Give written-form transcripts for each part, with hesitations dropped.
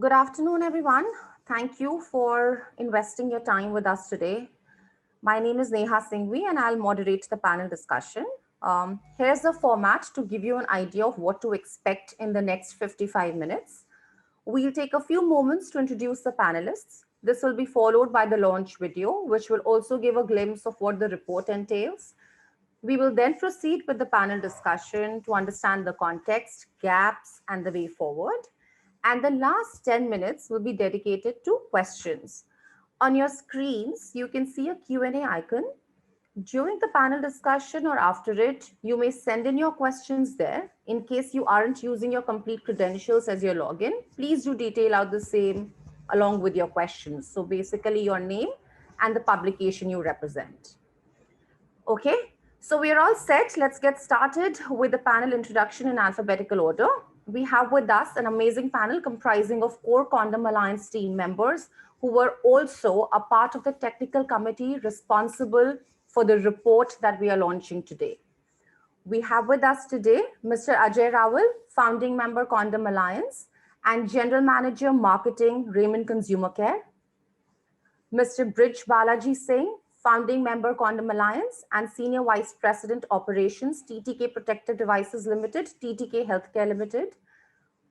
Good afternoon, everyone. Thank you for investing your time with us today. My name is Neha Singhvi, and I'll moderate the panel discussion. Here's the format to give you an idea of what to expect in the next 55 minutes. We'll take a few moments to introduce the panelists. This will be followed by the launch video, which will also give a glimpse of what the report entails. We will then proceed with the panel discussion to understand the context, gaps, and the way forward. And the last 10 minutes will be dedicated to questions. On your screens, you can see a Q&A icon. During the panel discussion or after it, you may send in your questions there. In case you aren't using your complete credentials as your login, please do detail out the same along with your questions. So basically your name and the publication you represent. Okay, so we are all set. Let's get started with the panel introduction in alphabetical order. We have with us an amazing panel comprising of core Condom Alliance team members who were also a part of the technical committee responsible for the report that we are launching today. We have with us today Mr. Ajay Rawal, founding member Condom Alliance and General Manager Marketing Raymond Consumer Care. Mr. Brij Balaji Singh, founding member Condom Alliance and Senior Vice President Operations, TTK Protective Devices Limited, TTK Healthcare Limited.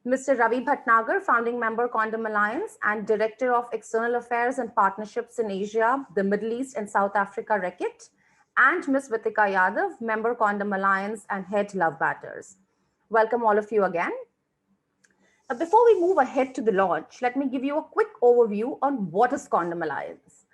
Mr. Ravi Bhatnagar, founding member Condom Alliance and Director of External Affairs and Partnerships in Asia, the Middle East and South Africa, Reckitt. And Ms. Vitika Yadav, member Condom Alliance and Head Love Matters. Welcome all of you again. Now, before we move ahead to the launch, let me give you a quick overview on what is Condom Alliance.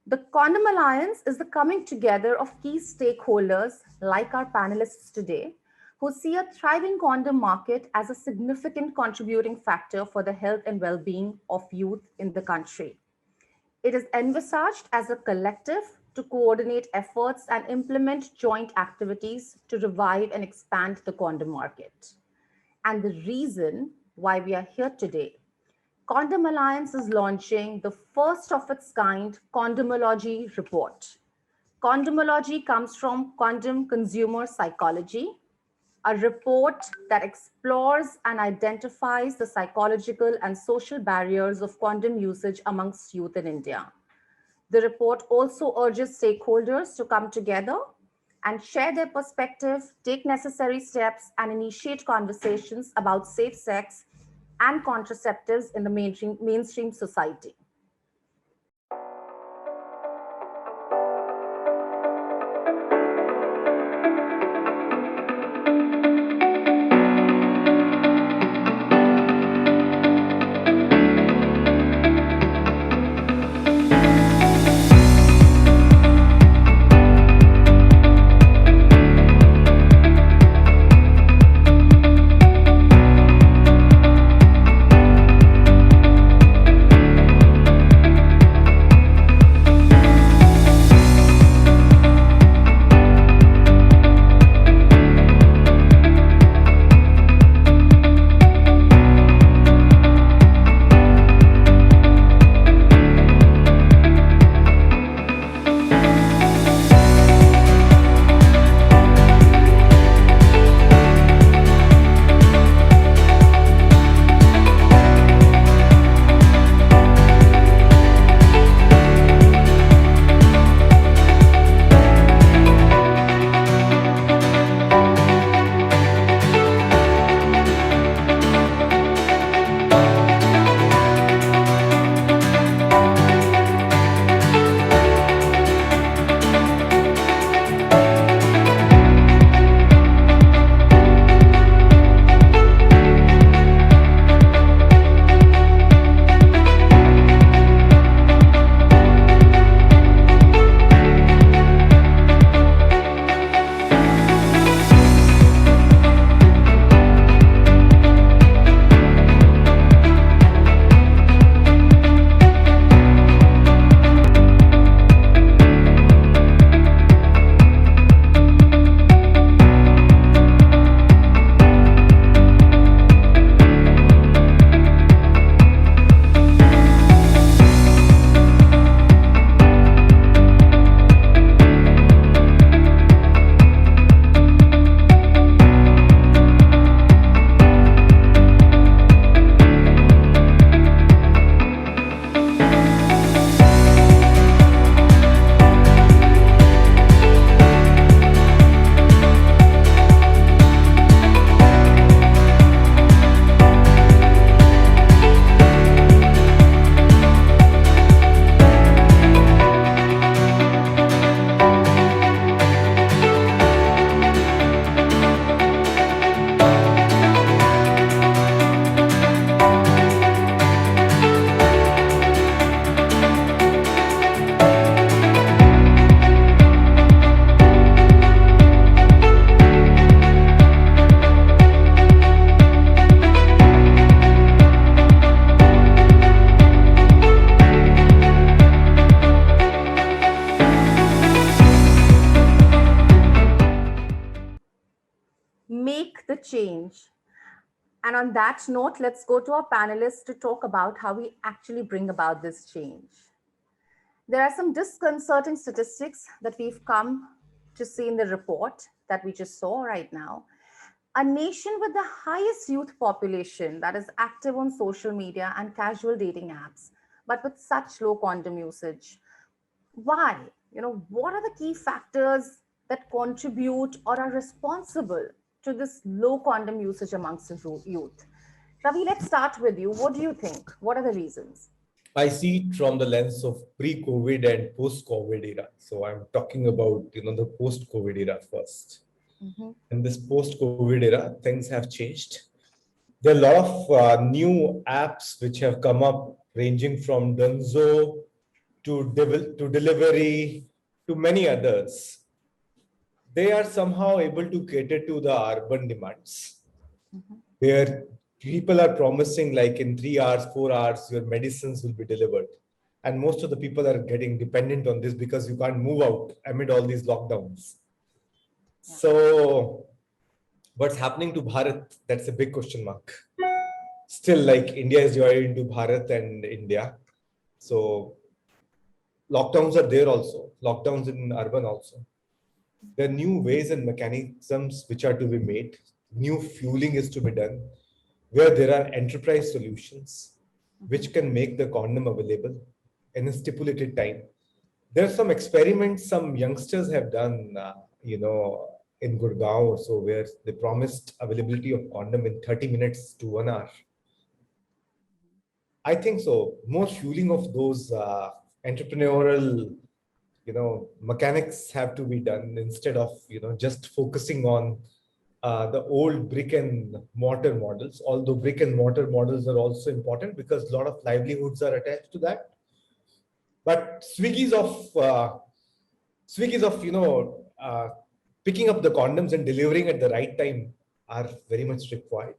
The Condom Alliance is the coming together of key stakeholders like our panelists today who see a thriving condom market as a significant contributing factor for the health and well-being of youth in the country. It is envisaged as a collective to coordinate efforts and implement joint activities to revive and expand the condom market. And the reason why we are here today, Condom Alliance is launching the first of its kind Condomology report. Condomology comes from Condom Consumer Psychology, a report that explores and identifies the psychological and social barriers of condom usage amongst youth in India. The report also urges stakeholders to come together and share their perspective, take necessary steps, and initiate conversations about safe sex and contraceptives in the mainstream society. make the change. And on that note, let's go to our panelists to talk about how we actually bring about this change. There are some disconcerting statistics that we've come to see in the report that we just saw right now. A nation with the highest youth population that is active on social media and casual dating apps, but with such low condom usage. Why? What are the key factors that contribute or are responsible to this low condom usage amongst the youth? Ravi, let's start with you. What do you think? What are the reasons? I see it from the lens of pre-COVID and post-COVID era. So I'm talking about, the post-COVID era first. Mhm. In this post-COVID era, things have changed. There are a lot of new apps which have come up, ranging from Dunzo to Delivery to many others. They are somehow able to cater to the urban demands, Mhm. where people are promising like in 3 hours, 4 hours, your medicines will be delivered. And most of the people are getting dependent on this because you can't move out amid all these lockdowns. Yeah. So what's happening to Bharat? That's a big question mark. Still, like India is divided into Bharat and India. So lockdowns are there also, lockdowns in urban also. There are new ways and mechanisms which are to be made. New fueling is to be done, where there are enterprise solutions Mhm. which can make the condom available in a stipulated time. There are some experiments some youngsters have done, in Gurgaon or so, where they promised availability of condom in 30 minutes to 1 hour. I think so. More fueling of those entrepreneurial, mechanics have to be done instead of, just focusing on the old brick and mortar models. Although brick and mortar models are also important because a lot of livelihoods are attached to that. But Swiggy's of picking up the condoms and delivering at the right time are very much required.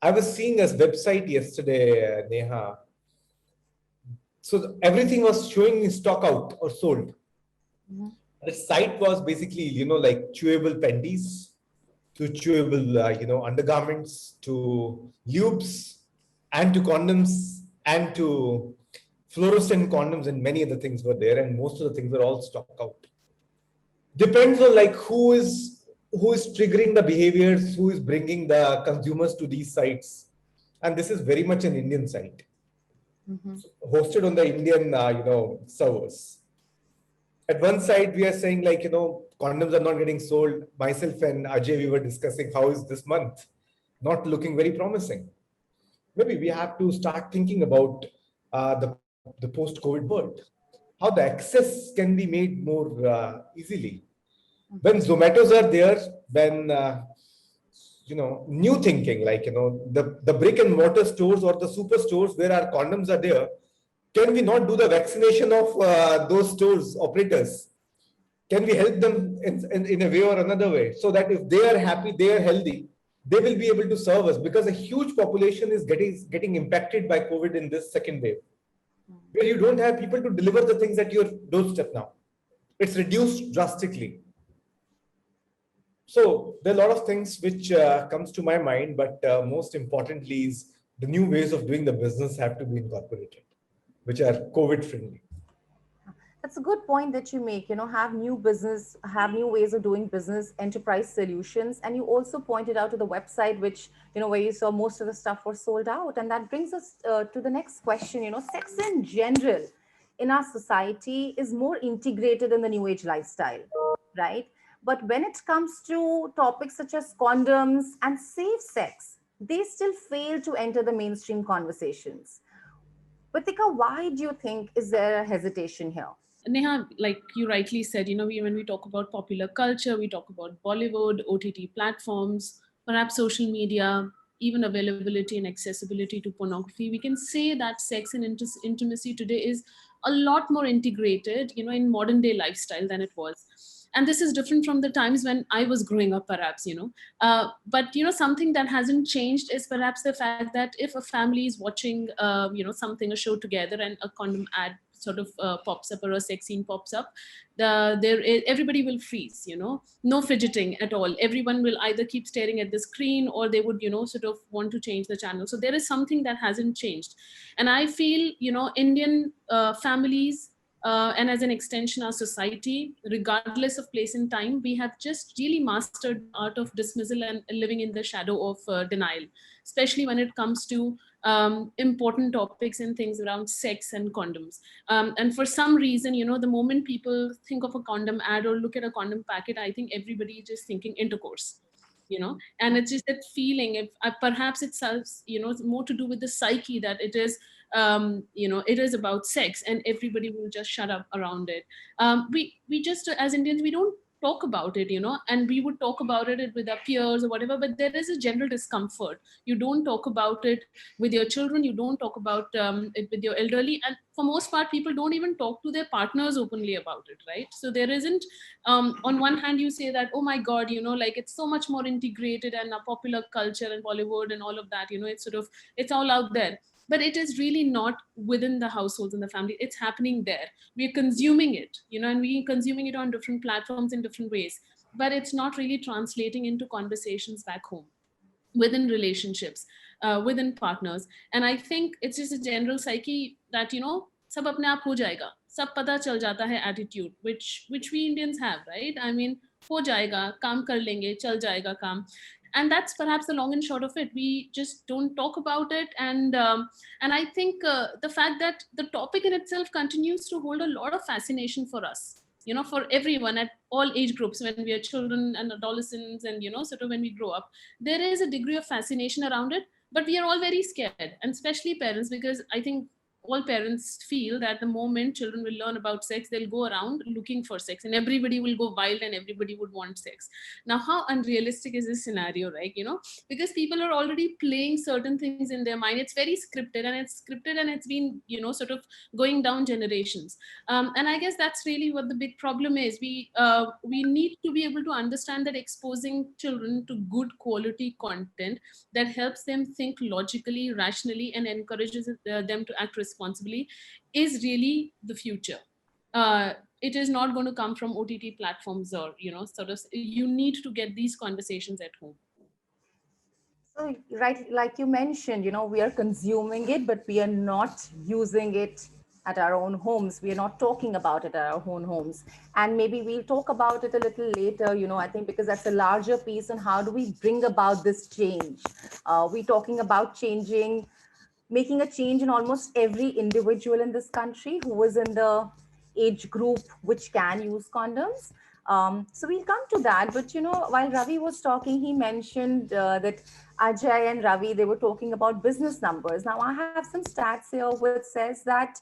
I was seeing a website yesterday, Neha. So everything was showing me stock out or sold. Mhm. The site was basically, like chewable panties to chewable, undergarments to lubes and to condoms and to fluorescent condoms and many other things were there. And most of the things were all stock out. Depends on like who is triggering the behaviors, who is bringing the consumers to these sites. And this is very much an Indian site, Mhm. hosted on the Indian, servers. At one side, we are saying like, condoms are not getting sold. Myself and Ajay, we were discussing how is this month not looking very promising. Maybe we have to start thinking about the post-COVID world, how the access can be made more easily. When Mhm. Zomatos are there, when new thinking, like the brick and mortar stores or the super stores where our condoms are there, can we not do the vaccination of those stores operators? Can we help them in a way or another way so that if they are happy, they are healthy, they will be able to serve us, because a huge population is getting impacted by COVID in this second wave, where you don't have people to deliver the things at your doorstep now. It's reduced drastically. So there are a lot of things which comes to my mind, but most importantly is the new ways of doing the business have to be incorporated, which are COVID friendly. That's a good point that you make. Have new business, have new ways of doing business, enterprise solutions. And you also pointed out to the website, which, where you saw most of the stuff was sold out. And that brings us to the next question. Sex in general in our society is more integrated in the new age lifestyle, right? But when it comes to topics such as condoms and safe sex, they still fail to enter the mainstream conversations. Pratika, why do you think is there a hesitation here? Neha, like you rightly said, when we talk about popular culture, we talk about Bollywood, OTT platforms, perhaps social media, even availability and accessibility to pornography. We can say that sex and intimacy today is a lot more integrated, in modern day lifestyle than it was. And this is different from the times when I was growing up, perhaps, but something that hasn't changed is perhaps the fact that if a family is watching, something, a show together, and a condom ad sort of pops up or a sex scene pops up, everybody will freeze, no fidgeting at all. Everyone will either keep staring at the screen or they would, sort of want to change the channel. So there is something that hasn't changed. And I feel, Indian families, and as an extension, our society, regardless of place and time, we have just really mastered the art of dismissal and living in the shadow of denial, especially when it comes to important topics and things around sex and condoms. And for some reason, the moment people think of a condom ad or look at a condom packet, I think everybody is just thinking intercourse. And it's just that feeling, if perhaps it's more to do with the psyche, that it is it is about sex and everybody will just shut up around it. We just, as Indians, we don't talk about it, and we would talk about it with our peers or whatever, but there is a general discomfort. You don't talk about it with your children, you don't talk about it with your elderly, and for most part people don't even talk to their partners openly about it, right? So there isn't, on one hand you say that, oh my god, like it's so much more integrated and a popular culture and Bollywood and all of that, it's sort of, it's all out there, but it is really not within the households and the family. It's happening there. We're consuming it, and we're consuming it on different platforms in different ways, but it's not really translating into conversations back home, within relationships, within partners. And I think it's just a general psyche that, sab apne aap ho jayega, sab pata chal jata hai attitude, which we Indians have, right? I mean, ho jayega, kaam kar lenge, chal jayega kaam. And that's perhaps the long and short of it. We just don't talk about it. And I think the fact that the topic in itself continues to hold a lot of fascination for us, for everyone at all age groups, when we are children and adolescents and, sort of when we grow up, there is a degree of fascination around it, but we are all very scared, and especially parents, because I think all parents feel that the moment children will learn about sex, they'll go around looking for sex and everybody will go wild and everybody would want sex. Now, how unrealistic is this scenario, right? Because people are already playing certain things in their mind. It's very scripted, and it's been, sort of going down generations. And I guess that's really what the big problem is. We need to be able to understand that exposing children to good quality content that helps them think logically, rationally, and encourages them to act responsibly is really the future. It is not going to come from OTT platforms or, sort of, you need to get these conversations at home. So, right, like you mentioned, we are consuming it, but we are not using it at our own homes. We are not talking about it at our own homes. And maybe we'll talk about it a little later, I think, because that's a larger piece on how do we bring about this change. We're talking about making a change in almost every individual in this country who is in the age group which can use condoms. So we'll come to that. But, while Ravi was talking, he mentioned that Ajay and Ravi, they were talking about business numbers. Now, I have some stats here which says that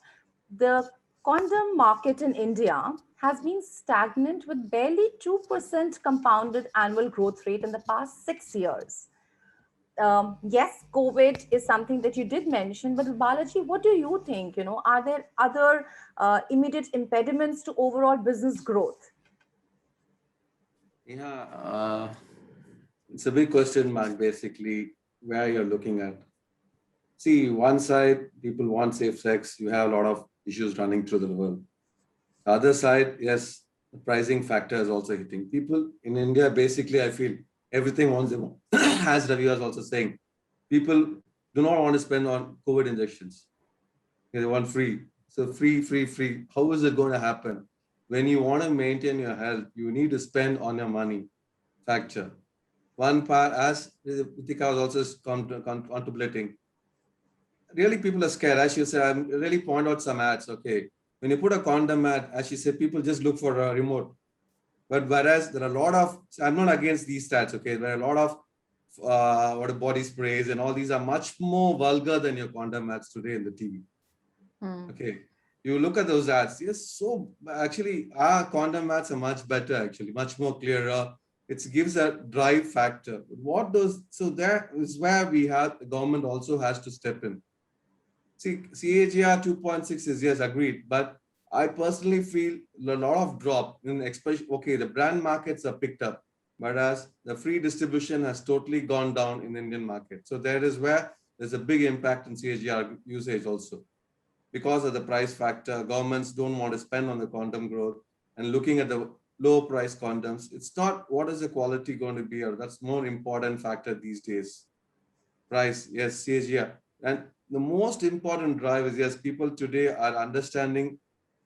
the condom market in India has been stagnant with barely 2% compounded annual growth rate in the past 6 years. Yes, COVID is something that you did mention, but Balaji, what do you think? Are there other immediate impediments to overall business growth? Yeah, it's a big question mark, basically, where you're looking at. See, one side, people want safe sex. You have a lot of issues running through the world. The other side, yes, the pricing factor is also hitting. People in India, basically, I feel everything wants them, as Ravi was also saying, people do not want to spend on COVID injections. They want free. So free. How is it going to happen? When you want to maintain your health, you need to spend on your money factor. One part, as Ritika was also contemplating, really people are scared. As you said, I really point out some ads, okay. When you put a condom ad, as you said, people just look for a remote. But whereas there are a lot of, I'm not against these stats, okay. There are a lot of body sprays and all these are much more vulgar than your condom ads today in the TV. Okay. You look at those ads, yes, so actually our condom ads are much better, actually, much more clearer. It gives a drive factor. So that is where the government also has to step in. See, CAGR 2.6 is, yes, agreed, but I personally feel a lot of drop in, especially, okay, the brand markets are picked up, whereas the free distribution has totally gone down in the Indian market. So there is where there's a big impact in CAGR usage also. because of the price factor. Governments don't want to spend on the condom growth and looking at the low price condoms. It's not what is the quality going to be, or that's more important factor these days. Price, yes, CAGR. And the most important drive is, yes, people today are understanding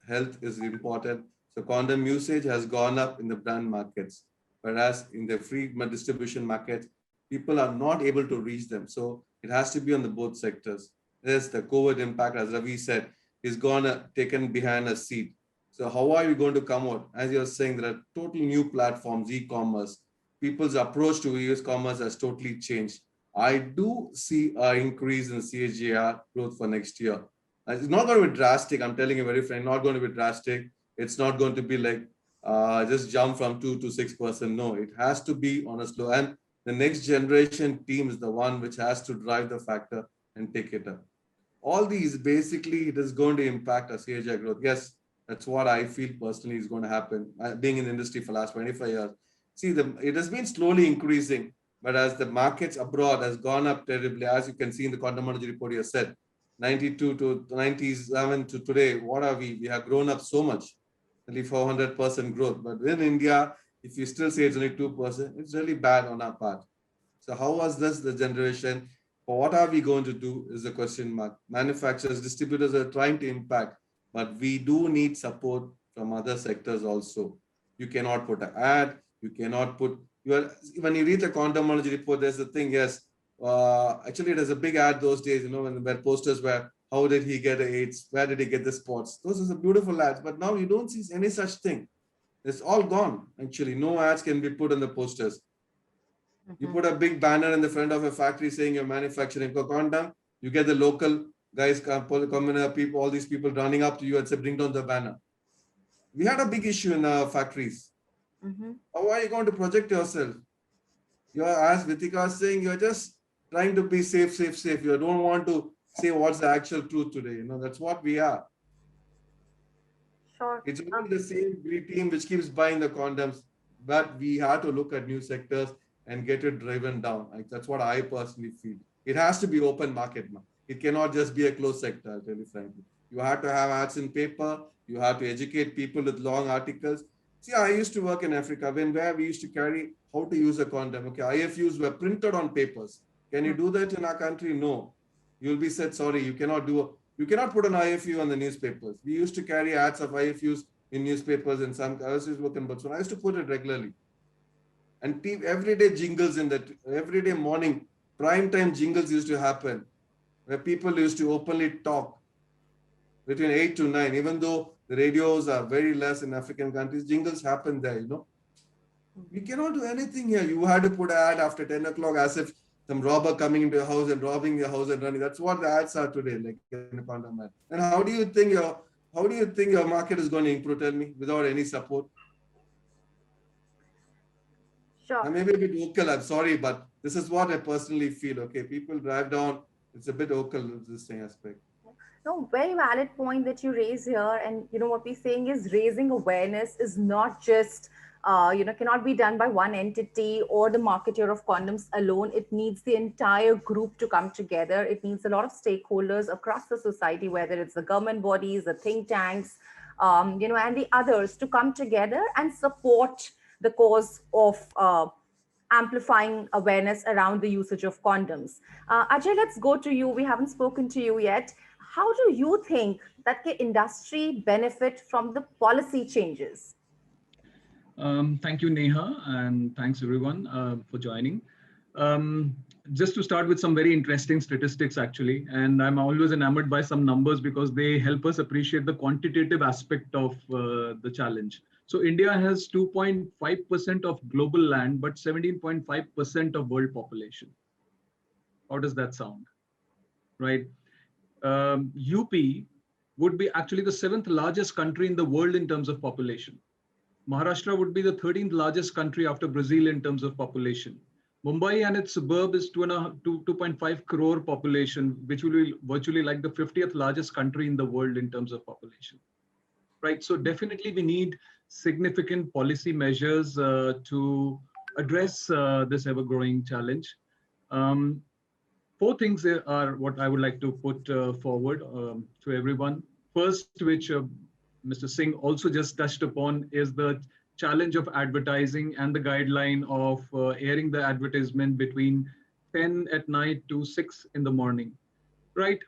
health is important. So condom usage has gone up in the brand markets, whereas in the free distribution market, people are not able to reach them. So it has to be on the both sectors. There's the COVID impact, as Ravi said, is gonna taken behind a seat. So how are you going to come out? As you're saying, there are totally new platforms, e-commerce. People's approach to e-commerce has totally changed. I do see an increase in CAGR growth for next year. It's not going to be drastic. I'm telling you very frankly, not going to be drastic. It's not going to be like just jump from 2 to 6%. No, it has to be on a slow. And the next generation team is the one which has to drive the factor and take it up. All these, basically, it is going to impact our CAGR growth. Yes, that's what I feel personally is going to happen. Being in the industry for the last 25 years. See, it has been slowly increasing, but as the markets abroad has gone up terribly, as you can see in the Condomology report you said, 92 to 97 to today, what are we? We have grown up so much, nearly 400% growth. But in India, if you still say it's only 2%, it's really bad on our part. So how was this the generation? Or what are we going to do is the question mark. Manufacturers, distributors are trying to impact, but we do need support from other sectors also. You cannot put an ad, you cannot put, when you read the Condomology report, there's the thing, yes, actually there's a big ad those days, where posters were, how did he get AIDS? Where did he get the spots? Those are the beautiful ads, but now you don't see any such thing. It's all gone, actually. No ads can be put on the posters. You put a big banner in the front of a factory saying you're manufacturing a condom, you get the local guys, people, all these people running up to you and say, bring down the banner. We had a big issue in our factories. How are you going to project yourself? You're, as Vitika is saying, you're just trying to be safe. You don't want to say what's the actual truth today. That's what we are. Sure. It's only the same team which keeps buying the condoms, but we have to look at new sectors and get it driven down. That's what I personally feel. It has to be open market now. It cannot just be a closed sector, I'll tell you frankly. You have to have ads in paper. You have to educate people with long articles. See, I used to work in Africa where we used to carry how to use a condom. Okay, IFUs were printed on papers. Can you do that in our country? No. You'll be said, sorry, you cannot put an IFU on the newspapers. We used to carry ads of IFUs in newspapers and some others work in Botswana. I used to put it regularly. And everyday jingles everyday morning, prime time jingles used to happen where people used to openly talk between 8 to 9, even though the radios are very less in African countries, jingles happen there, You cannot do anything here. You had to put an ad after 10 o'clock as if some robber coming into your house and robbing your house and running. That's what the ads are today, like in a condom ad. And how do you think your market is going to improve, tell me, without any support? Sure. I may be a bit vocal, I'm sorry, but this is what I personally feel. Okay, people drive down, it's a bit vocal, this thing aspect. No, very valid point that you raise here. And, what we're saying is raising awareness is not just, cannot be done by one entity or the marketer of condoms alone. It needs the entire group to come together. It needs a lot of stakeholders across the society, whether it's the government bodies, the think tanks, and the others to come together and support the cause of amplifying awareness around the usage of condoms. Ajay, let's go to you. We haven't spoken to you yet. How do you think that the industry benefit from the policy changes? Thank you, Neha, and thanks everyone for joining. Just to start with some very interesting statistics, actually, and I'm always enamored by some numbers because they help us appreciate the quantitative aspect of the challenge. So India has 2.5% of global land, but 17.5% of world population. How does that sound? Right? UP would be actually the 7th largest country in the world in terms of population. Maharashtra would be the 13th largest country after Brazil in terms of population. Mumbai and its suburb is 2.5 crore population, which will be virtually like the 50th largest country in the world in terms of population. Right, so definitely we need significant policy measures to address this ever-growing challenge. Four things are what I would like to put forward to everyone. First, which Mr. Singh also just touched upon, is the challenge of advertising and the guideline of airing the advertisement between 10 at night to 6 in the morning, right?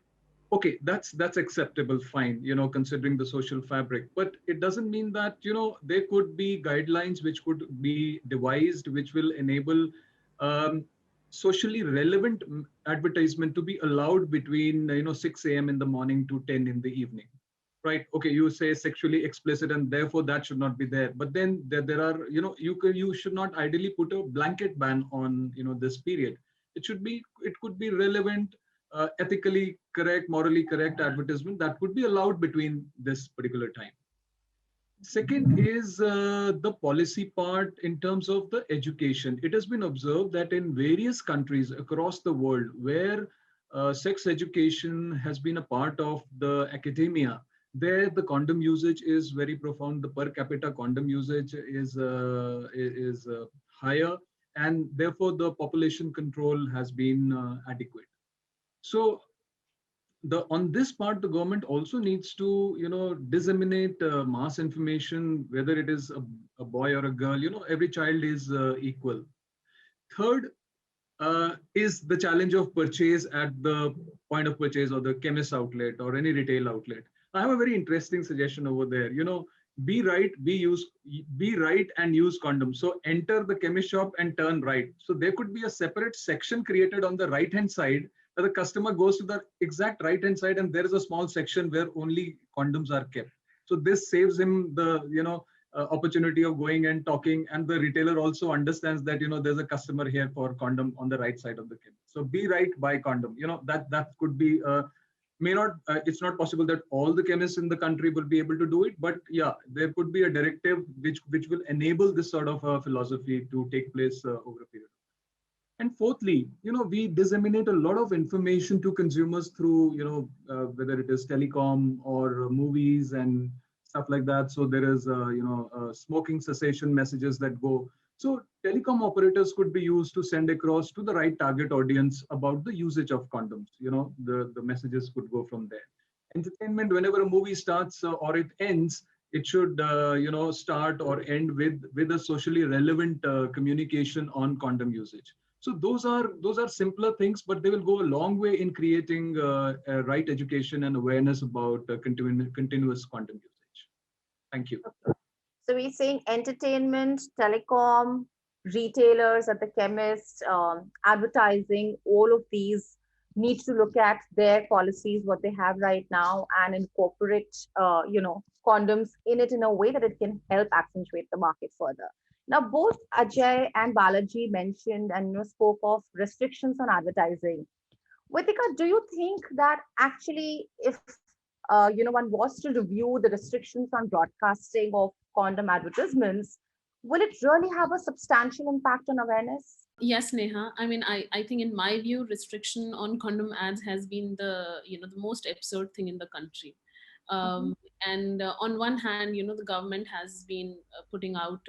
Okay, that's acceptable, fine, considering the social fabric, but it doesn't mean that there could be guidelines which could be devised which will enable um, socially relevant advertisement to be allowed between 6 a.m. in the morning to 10 in the evening, right? Okay, you say sexually explicit and therefore that should not be there, but then there are, you should not ideally put a blanket ban on this period. It could be relevant, ethically correct, morally correct advertisement that could be allowed between this particular time. Second is the policy part in terms of the education. It has been observed that in various countries across the world where sex education has been a part of the academia, there the condom usage is very profound. The per capita condom usage is higher, and therefore the population control has been adequate. So on this part, the government also needs to disseminate mass information, whether it is a boy or a girl. Every child is equal. Third is the challenge of purchase at the point of purchase or the chemist outlet or any retail outlet. I have a very interesting suggestion over there. Be right, be right and use condoms. So enter the chemist shop and turn right. So there could be a separate section created on the right hand side, that the customer goes to the exact right hand side and there is a small section where only condoms are kept. So this saves him the opportunity of going and talking, and the retailer also understands that there's a customer here for condom on the right side of the chemist. So be right, buy condom. That could be may not it's not possible that all the chemists in the country will be able to do it, but yeah, there could be a directive which will enable this sort of philosophy to take place over a period. And fourthly, we disseminate a lot of information to consumers through whether it is telecom or movies and stuff like that. So there is smoking cessation messages that go. So telecom operators could be used to send across to the right target audience about the usage of condoms. The messages could go from there. Entertainment, whenever a movie starts or it ends, it should start or end with a socially relevant communication on condom usage. So those are simpler things, but they will go a long way in creating right education and awareness about continuous condom usage. Thank you. So we're saying entertainment, telecom, retailers at the chemist, advertising, all of these need to look at their policies, what they have right now, and incorporate, condoms in it in a way that it can help accentuate the market further. Now, both Ajay and Balaji mentioned and spoke of restrictions on advertising. Vitika, do you think that actually, if one was to review the restrictions on broadcasting of condom advertisements, will it really have a substantial impact on awareness? Yes, Neha. I mean, I think in my view, restriction on condom ads has been the most absurd thing in the country. Mhm. And on one hand, the government has been putting out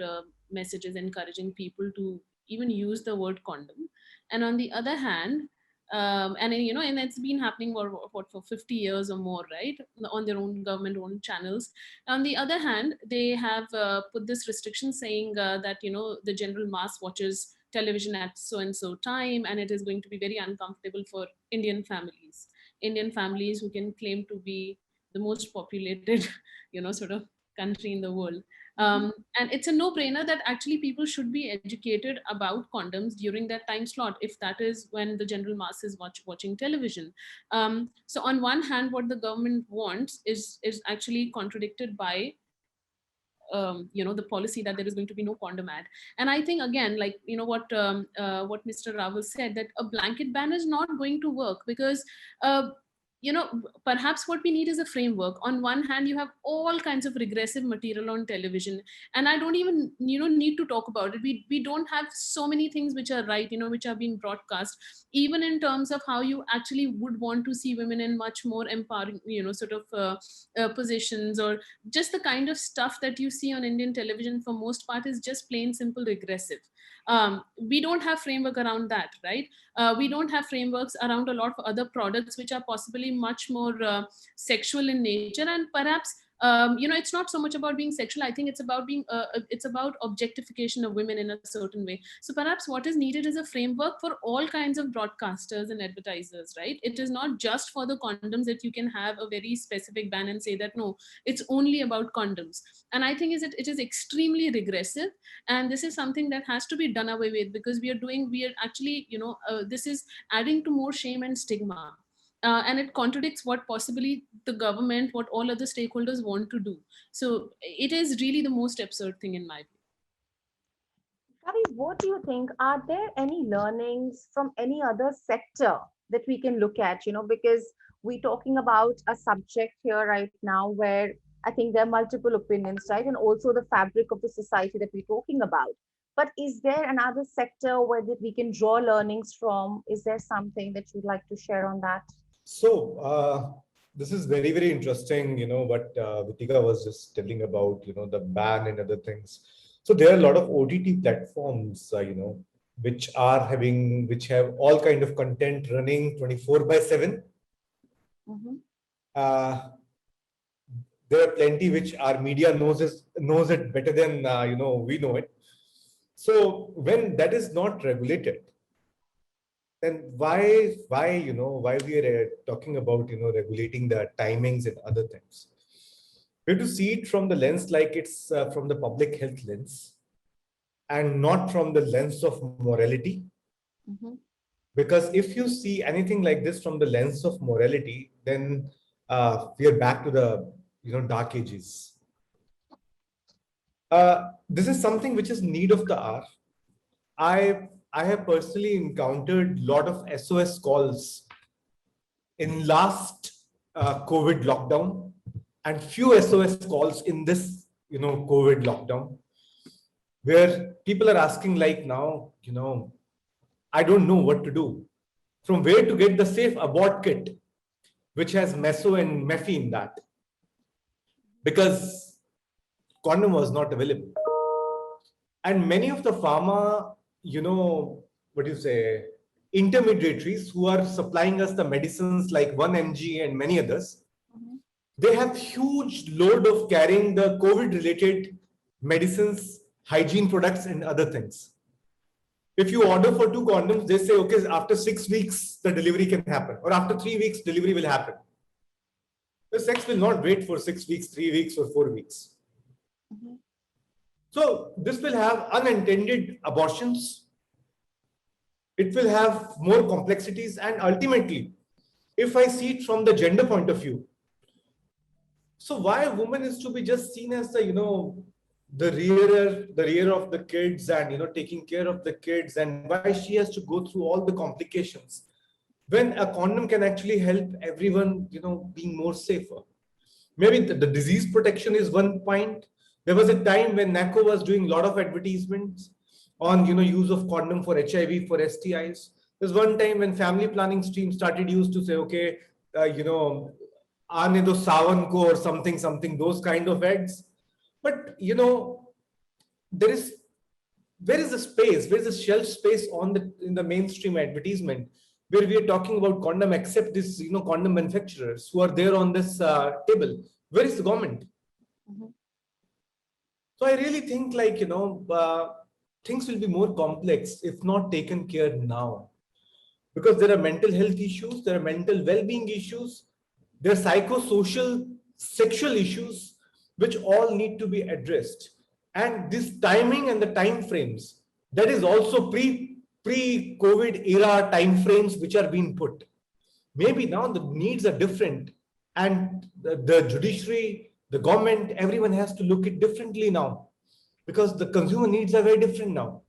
messages encouraging people to even use the word condom, and on the other hand, and it's been happening for 50 years or more, right, on their own government owned channels. On the other hand, they have put this restriction saying that the general mass watches television at so and so time, and it is going to be very uncomfortable for Indian families who can claim to be the most populated sort of country in the world. Mhm. And it's a no-brainer that actually people should be educated about condoms during that time slot, if that is when the general mass is watching television. So on one hand, what the government wants is actually contradicted by the policy that there is going to be no condom ad. And I think, again, like what Mr. Raval said, that a blanket ban is not going to work, because uh, perhaps what we need is a framework. On one hand, you have all kinds of regressive material on television, and I don't even need to talk about it. We don't have so many things which are right, which are being broadcast, even in terms of how you actually would want to see women in much more empowering sort of positions, or just the kind of stuff that you see on Indian television for most part is just plain simple regressive. We don't have framework around that, right? We don't have frameworks around a lot of other products which are possibly much more sexual in nature, and perhaps it's not so much about being sexual. I think it's about objectification of women in a certain way. So perhaps what is needed is a framework for all kinds of broadcasters and advertisers, right? It is not just for the condoms that you can have a very specific ban and say that no, it's only about condoms. And I think it is extremely regressive, and this is something that has to be done away with, because we are actually this is adding to more shame and stigma. And it contradicts what possibly the government, what all other stakeholders want to do. So it is really the most absurd thing in my view. Ravi, what do you think? Are there any learnings from any other sector that we can look at? Because we're talking about a subject here right now where I think there are multiple opinions, right? And also the fabric of the society that we're talking about. But is there another sector where that we can draw learnings from? Is there something that you'd like to share on that? So this is very, very interesting, what Vitika was just telling about, the ban and other things. So there are a lot of OTT platforms, which have all kind of content running 24/7. Mm-hmm. There are plenty which our media knows it better than we know it. So when that is not regulated, then why we are talking about regulating the timings and other things? We have to see it from the lens like it's from the public health lens, and not from the lens of morality. Mm-hmm. Because if you see anything like this from the lens of morality, then we are back to the dark ages. This is something which is need of the hour. I have personally encountered a lot of SOS calls in last COVID lockdown, and few SOS calls in this COVID lockdown, where people are asking like now, I don't know what to do. From where to get the safe abort kit, which has meso and mephi in that, because condom was not available. And many of the pharma, intermediaries who are supplying us the medicines like 1mg and many others, Mm-hmm. they have huge load of carrying the COVID related medicines, hygiene products and other things. If you order for 2 condoms, they say, okay, after 6 weeks, the delivery can happen, or after 3 weeks, delivery will happen. The sex will not wait for 6 weeks, 3 weeks or 4 weeks. Mm-hmm. So this will have unintended abortions. It will have more complexities, and ultimately, if I see it from the gender point of view, so why a woman is to be just seen as the rearer of the kids, and taking care of the kids, and why she has to go through all the complications, when a condom can actually help everyone being more safer. Maybe the disease protection is one point. There was a time when NACO was doing a lot of advertisements on use of condom for HIV, for STIs. There's one time when family planning stream started used to say, okay, aane do sawan ko or something, those kind of ads. But where is the space? Where is the shelf space in the mainstream advertisement where we are talking about condom, except this condom manufacturers who are there on this table? Where is the government? Mm-hmm. So I really think things will be more complex if not taken care now, because there are mental health issues, there are mental well-being issues, there are psychosocial, sexual issues, which all need to be addressed. And this timing and the time frames, that is also pre-COVID era time frames which are being put. Maybe now the needs are different, and the judiciary, the government, everyone has to look it differently now, because the consumer needs are very different now.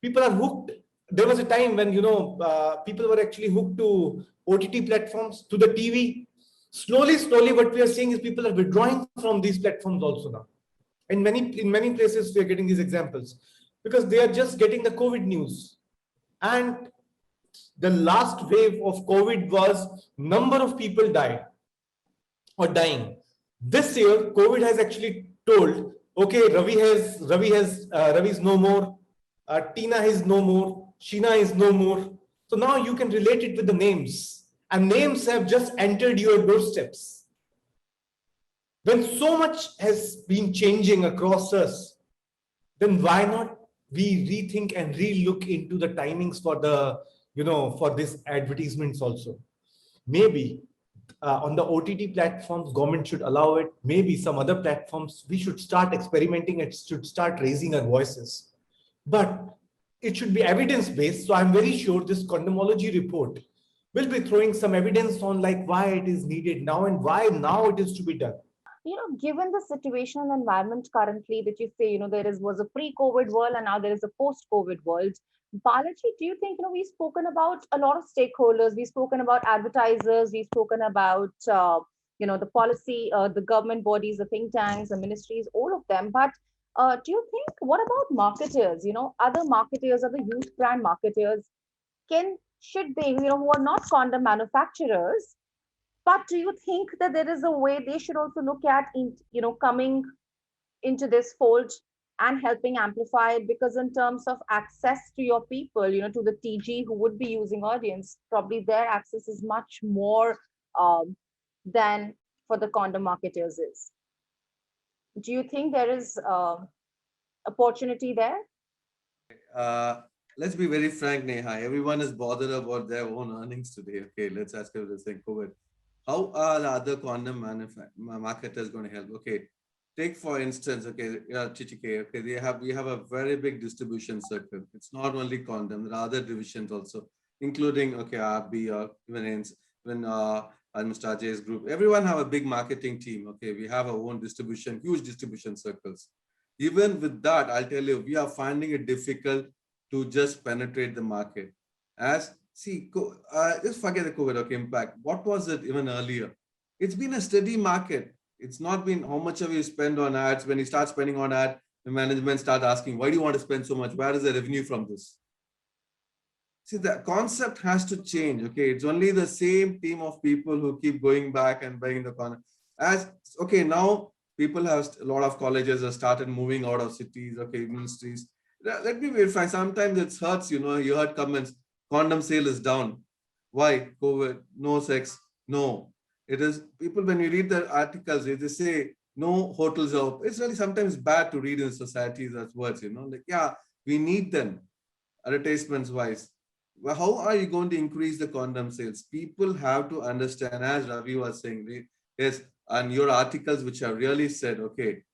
People are hooked. There was a time when people were actually hooked to OTT platforms, to the TV. Slowly, what we are seeing is people are withdrawing from these platforms also now. In many places, we are getting these examples because they are just getting the COVID news. And the last wave of COVID was number of people dying. This year, COVID has actually told, okay, Ravi's no more. Tina is no more, Sheena is no more. So now you can relate it with the names, and names have just entered your doorsteps. When so much has been changing across us, then why not we rethink and re-look into the timings for the, for these advertisements also? Maybe on the OTT platforms, government should allow it. Maybe some other platforms, we should start experimenting and should start raising our voices. But it should be evidence-based. So I'm very sure this condomology report will be throwing some evidence on like why it is needed now and why now it is to be done. Given the situation and environment currently that you say, was a pre-COVID world and now there is a post-COVID world. Balaji, do you think, we've spoken about a lot of stakeholders, we've spoken about advertisers, we've spoken about, the policy, the government bodies, the think tanks, the ministries, all of them. But do you think, what about marketers, other marketers, other youth brand marketers, should they, who are not condom manufacturers, but do you think that there is a way they should also look at coming into this fold and helping amplify it? Because in terms of access to your people, to the TG who would be using audience, probably their access is much more than for the condom marketers is. Do you think there is opportunity there? Let's be very frank, Neha. Everyone is bothered about their own earnings today. Okay, let's ask you this thing, COVID. How are the other condom marketers going to help? Okay, take for instance, okay, Chichike, okay, we have a very big distribution circle. It's not only condom, there are other divisions also, including, okay, RB or even Mr. Ajay's group. Everyone have a big marketing team. Okay, we have our own distribution, huge distribution circles. Even with that, I'll tell you, we are finding it difficult to just penetrate the market. Just forget the COVID impact. What was it even earlier? It's been a steady market. It's not been how much have you spent on ads. When you start spending on ad, the management start asking, why do you want to spend so much? Where is the revenue from this? See, the concept has to change. Okay, it's only the same team of people who keep going back and buying the content. Now people have a lot of colleges have started moving out of cities. Okay, ministries. Let me verify. Sometimes it hurts. You heard comments. Condom sale is down. Why? COVID, no sex, no. It is people, when you read the articles, they say no hotels are open. It's really sometimes bad to read in societies as words, like, yeah, we need them, advertisements wise. Well, how are you going to increase the condom sales? People have to understand, as Ravi was saying, yes, and your articles which have really said, okay,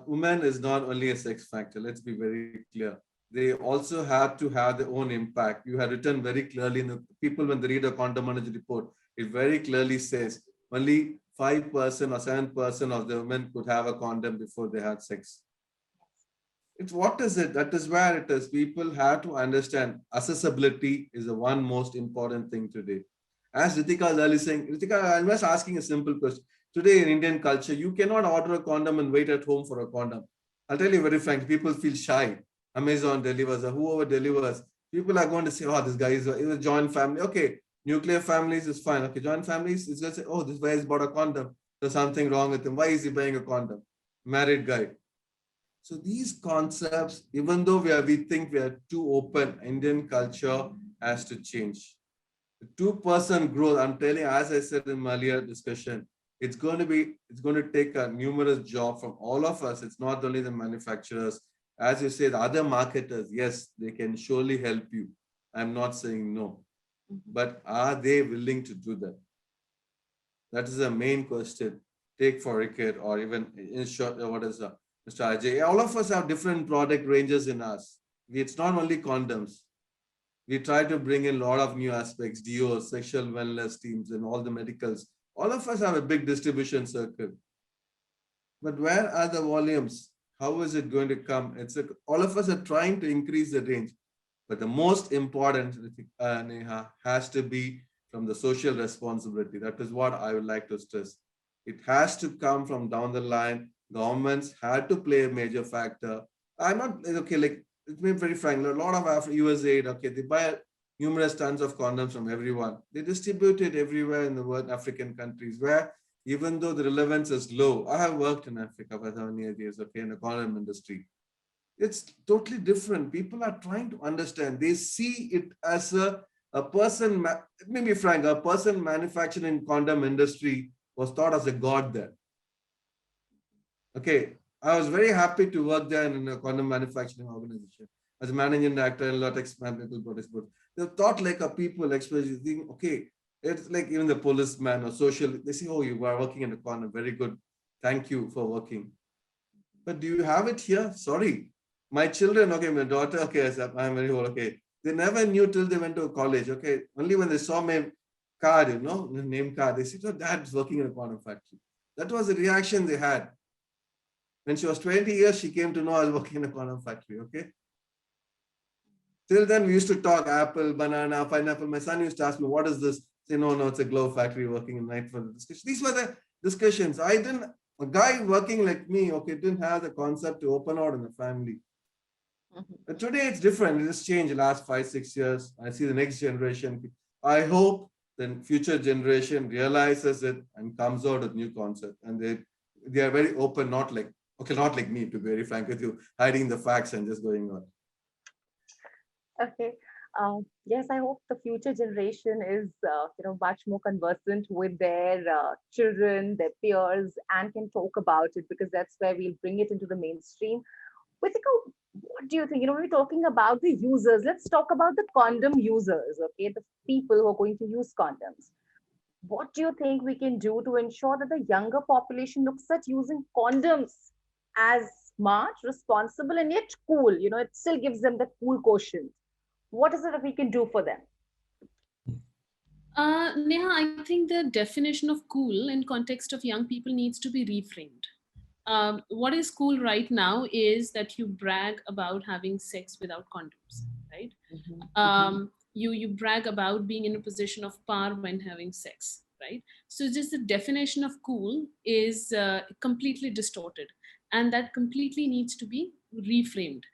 woman is not only a sex factor, let's be very clear. They also have to have their own impact. You have written very clearly in the people, when they read a condomology report, it very clearly says only 5% or 7% of the women could have a condom before they had sex. What is it? That is where it is. People have to understand accessibility is the one most important thing today. As Ritika is earlier saying, Ritika, I'm just asking a simple question. Today in Indian culture, you cannot order a condom and wait at home for a condom. I'll tell you very frankly, people feel shy. Amazon delivers or whoever delivers. People are going to say, oh, this guy is a joint family. Okay, nuclear families is fine. Okay, joint families is just say, oh, this guy has bought a condom. There's something wrong with him. Why is he buying a condom? Married guy. So these concepts, even though we think we are too open, Indian culture has to change. The 2% growth, I'm telling you, as I said in my earlier discussion, it's going to take a numerous job from all of us. It's not only the manufacturers. As you say, the other marketers, yes, they can surely help you. I'm not saying no, but are they willing to do that? That is the main question. Take for Ricket or even in short, what is Mr. Ajay? All of us have different product ranges in us. It's not only condoms. We try to bring in a lot of new aspects, DO, sexual wellness teams, and all the medicals. All of us have a big distribution circle. But where are the volumes? How is it going to come? All of us are trying to increase the range. But the most important, Neha, has to be from the social responsibility. That is what I would like to stress. It has to come from down the line. Governments had to play a major factor. I'm not, okay, like, it's been very frank, a lot of USAID, okay, they buy numerous tons of condoms from everyone. They distribute it everywhere in the world, African countries, where even though the relevance is low, I have worked in Africa for 7 years, okay, in the condom industry. It's totally different. People are trying to understand. They see it as a person, let me be frank, a person manufacturing condom industry was thought as a god there. Okay. I was very happy to work there in a condom manufacturing organization as a managing director in latex medical products. But they're thought like a people, especially think, okay, it's like even the policeman or social, they say, oh, you are working in a condom, very good. Thank you for working. But do you have it here? Sorry. My children, okay, my daughter, okay, I'm very old, okay. They never knew till they went to college, okay. Only when they saw my card, the name card, they said, oh, dad's working in a condom factory. That was the reaction they had. When she was 20 years, she came to know I was working in a condom factory, okay. Till then, we used to talk apple, banana, pineapple. My son used to ask me, what is this? Say, no, it's a glove factory working in night for the discussion. These were the discussions. A guy working like me, okay, didn't have the concept to open out in the family. But today it's different. It has changed the last 5-6 years. I see the next generation. I hope the future generation realizes it and comes out with new concept. And they are very open, not like me, to be very frank with you, hiding the facts and just going on. Okay. Yes, I hope the future generation is, much more conversant with their children, their peers, and can talk about it, because that's where we'll bring it into the mainstream. Ritika, what do you think? When we're talking about the users, let's talk about the condom users, okay? The people who are going to use condoms. What do you think we can do to ensure that the younger population looks at using condoms as smart, responsible, and yet cool? It still gives them that cool quotient. What is it that we can do for them? Neha, I think the definition of cool in context of young people needs to be reframed. What is cool right now is that you brag about having sex without condoms, right? You brag about being in a position of power when having sex, right? So just the definition of cool is completely distorted, and that completely needs to be reframed.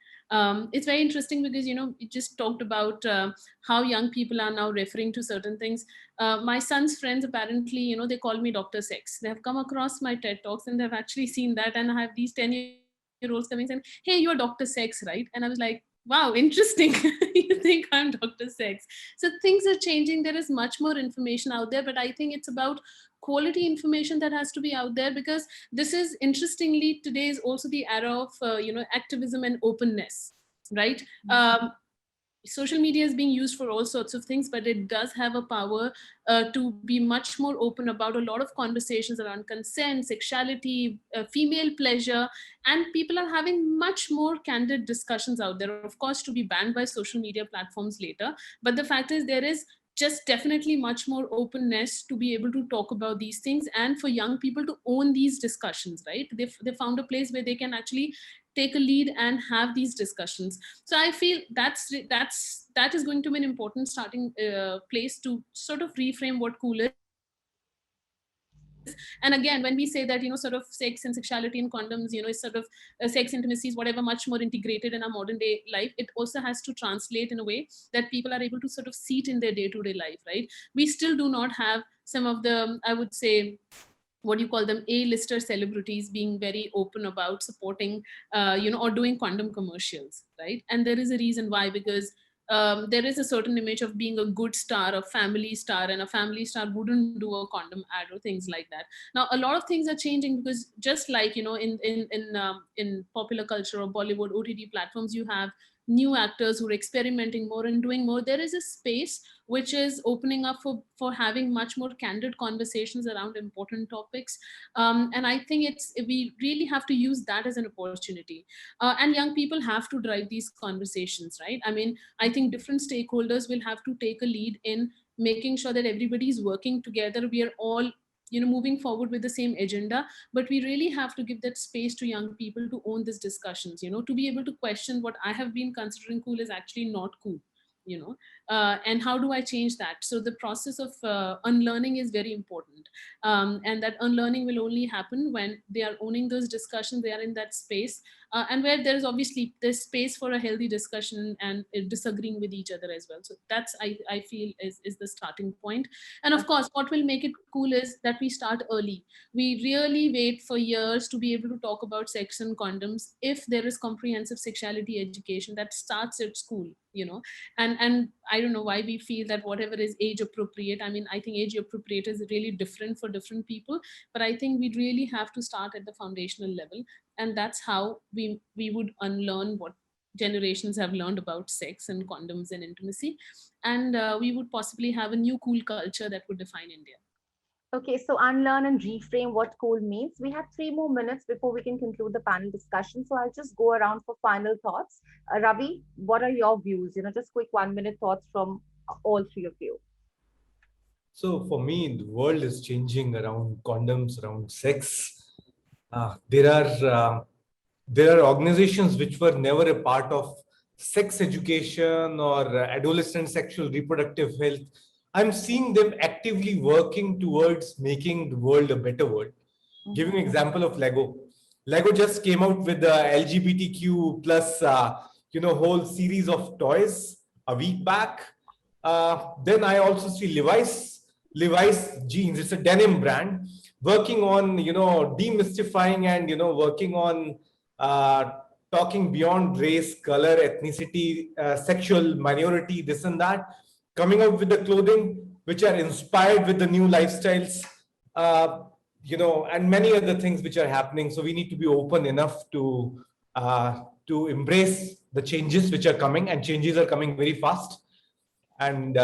It's very interesting because you just talked about how young people are now referring to certain things. My son's friends, apparently, they call me Dr. Sex. They have come across my TED Talks and they've actually seen that, and I have these 10-year-olds coming saying, hey, you're Dr. Sex, right? And I was like, wow, interesting. You think I'm Dr. Sex. So things are changing. There is much more information out there, but I think it's about quality information that has to be out there, because this is, interestingly, today is also the era of activism and openness, right? Social media is being used for all sorts of things, but it does have a power to be much more open about a lot of conversations around consent, sexuality, female pleasure, and people are having much more candid discussions out there, of course, to be banned by social media platforms later. But the fact is, there is just definitely much more openness to be able to talk about these things, and for young people to own these discussions, right? They found a place where they can actually take a lead and have these discussions. So I feel that is going to be an important starting place to sort of reframe what cool is. And again, when we say that sort of sex and sexuality and condoms, is sort of sex, intimacies, whatever, much more integrated in our modern day life, it also has to translate in a way that people are able to sort of see it in their day-to-day life, right? We still do not have some of the, I would say, what do you call them, A-lister celebrities being very open about supporting or doing condom commercials, right? And there is a reason why, because there is a certain image of being a good star, a family star, and a family star wouldn't do a condom ad or things like that. Now a lot of things are changing, because just like in popular culture or Bollywood OTT platforms, you have new actors who are experimenting more and doing more. There is a space which is opening up for having much more candid conversations around important topics, and I think we really have to use that as an opportunity, and young people have to drive these conversations, right? I mean, I think different stakeholders will have to take a lead in making sure that everybody is working together. We are all moving forward with the same agenda, but we really have to give that space to young people to own these discussions, to be able to question what I have been considering cool is actually not cool, and how do I change that? So the process of unlearning is very important, and that unlearning will only happen when they are owning those discussions, they are in that space, and where there is obviously there's space for a healthy discussion and disagreeing with each other as well. So that's I feel is the starting point. And of course, what will make it cool is that we start early. We really wait for years to be able to talk about sex and condoms if there is comprehensive sexuality education that starts at school, you know. And I don't know why we feel that whatever is age appropriate. I mean, I think age appropriate is really different for different people, but I think we really have to start at the foundational level, and that's how we would unlearn what generations have learned about sex and condoms and intimacy, and we would possibly have a new cool culture that would define India. Okay, so unlearn and reframe what cool means. We have 3 more minutes before we can conclude the panel discussion. So I'll just go around for final thoughts. Ravi, what are your views? Just quick 1 minute thoughts from all three of you. So for me, the world is changing around condoms, around sex. There are organizations which were never a part of sex education or adolescent sexual reproductive health. I'm seeing them actively working towards making the world a better world. Giving an example of Lego. Lego just came out with the LGBTQ plus, whole series of toys a week back. Then I also see Levi's jeans. It's a denim brand working on, demystifying and, working on talking beyond race, color, ethnicity, sexual minority, this and that, coming out with the clothing which are inspired with the new lifestyles, and many other things which are happening. So we need to be open enough to embrace the changes which are coming, and changes are coming very fast. And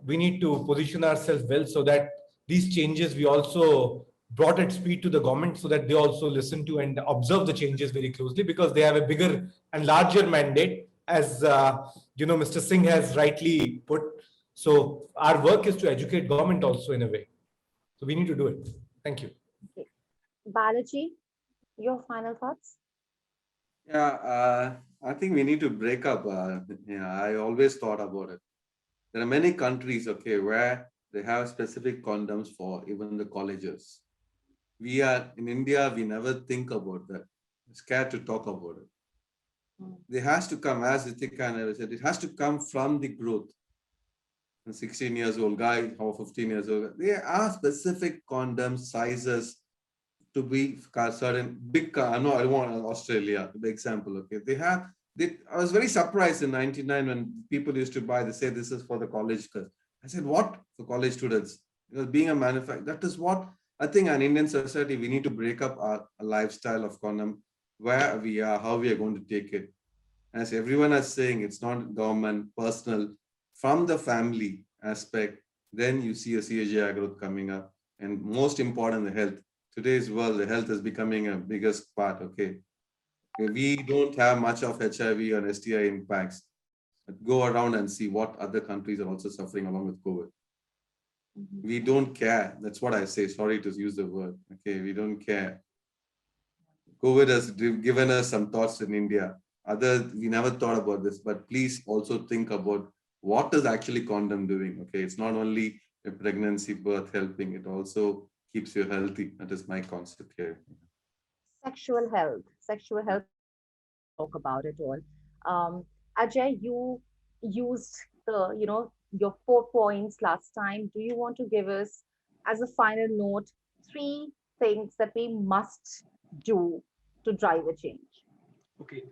we need to position ourselves well so that these changes we also brought at speed to the government, so that they also listen to and observe the changes very closely, because they have a bigger and larger mandate, as Mr. Singh has rightly put. So our work is to educate government also in a way. So we need to do it. Thank you. Okay. Balaji, your final thoughts? Yeah, I think we need to break up. I always thought about it. There are many countries, okay, where they have specific condoms for even the colleges. We are in India, we never think about that. We're scared to talk about it. It has to come, as Ritika said, it has to come from the growth. A 16 years old guy or 15 years old, there are specific condom sizes to be certain big. I know I want Australia, the example. Okay, I was very surprised in '99 when people used to buy. They say this is for the college. I said, what for college students? Because being a manufacturer, that is what I think. In Indian society, we need to break up our lifestyle of condom, where we are, how we are going to take it. As everyone is saying, it's not government, personal, from the family aspect. Then you see a CAGR growth coming up, and most important, the health. Today's world, the health is becoming a biggest part. Okay, we don't have much of HIV or STI impacts. But go around and see what other countries are also suffering along with COVID. We don't care. That's what I say. Sorry to use the word. Okay, we don't care. COVID has given us some thoughts in India. We never thought about this, but please also think about what is actually condom doing. Okay, it's not only a pregnancy, birth helping, it also keeps you healthy. That is my concept here. Sexual health. Talk about it all. Ajay, you used your 4 points last time. Do you want to give us, as a final note, 3 things that we must do to drive a change? Okay.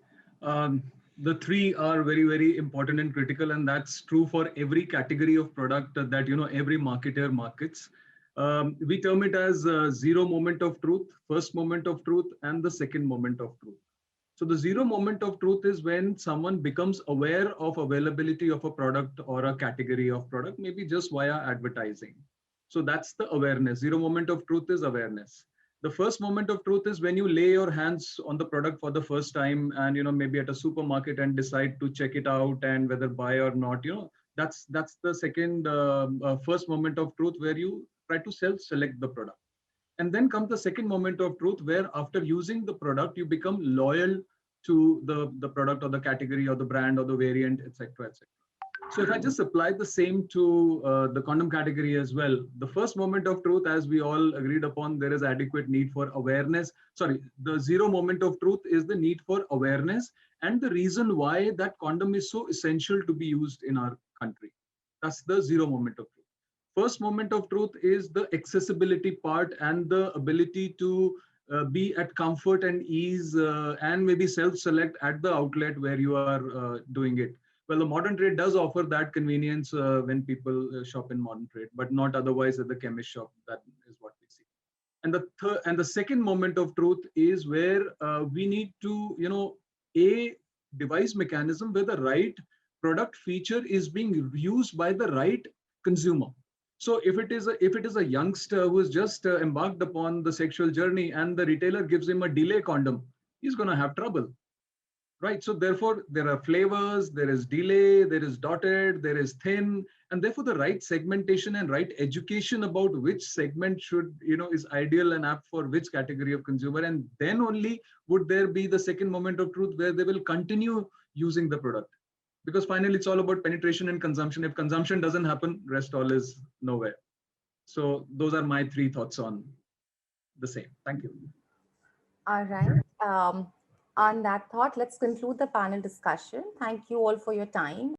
The 3 are very, very important and critical, and that's true for every category of product that every marketer markets. We term it as zero moment of truth, first moment of truth, and the second moment of truth. So the zero moment of truth is when someone becomes aware of availability of a product or a category of product, maybe just via advertising. So that's the awareness. Zero moment of truth is awareness. The first moment of truth is when you lay your hands on the product for the first time, and maybe at a supermarket, and decide to check it out and whether buy or not. That's the second first moment of truth, where you try to self-select the product. And then comes the second moment of truth, where after using the product, you become loyal to the product or the category or the brand or the variant, etc., etc. So if I just apply the same to the condom category as well, the first moment of truth, as we all agreed upon, there is adequate need for awareness. Sorry, the zero moment of truth is the need for awareness and the reason why that condom is so essential to be used in our country. That's the zero moment of truth. First moment of truth is the accessibility part and the ability to be at comfort and ease and maybe self-select at the outlet where you are doing it. Well, the modern trade does offer that convenience when people shop in modern trade, but not otherwise at the chemist shop. That is what we see. And the third and the second moment of truth is where we need to, a device mechanism where the right product feature is being used by the right consumer. So if it is a youngster who is just embarked upon the sexual journey and the retailer gives him a delay condom, he's going to have trouble. Right. So therefore, there are flavors, there is delay, there is dotted, there is thin, and therefore the right segmentation and right education about which segment should, is ideal and apt for which category of consumer. And then only would there be the second moment of truth where they will continue using the product. Because finally, it's all about penetration and consumption. If consumption doesn't happen, rest all is nowhere. So those are my three thoughts on the same. Thank you. All right. On that thought, let's conclude the panel discussion. Thank you all for your time.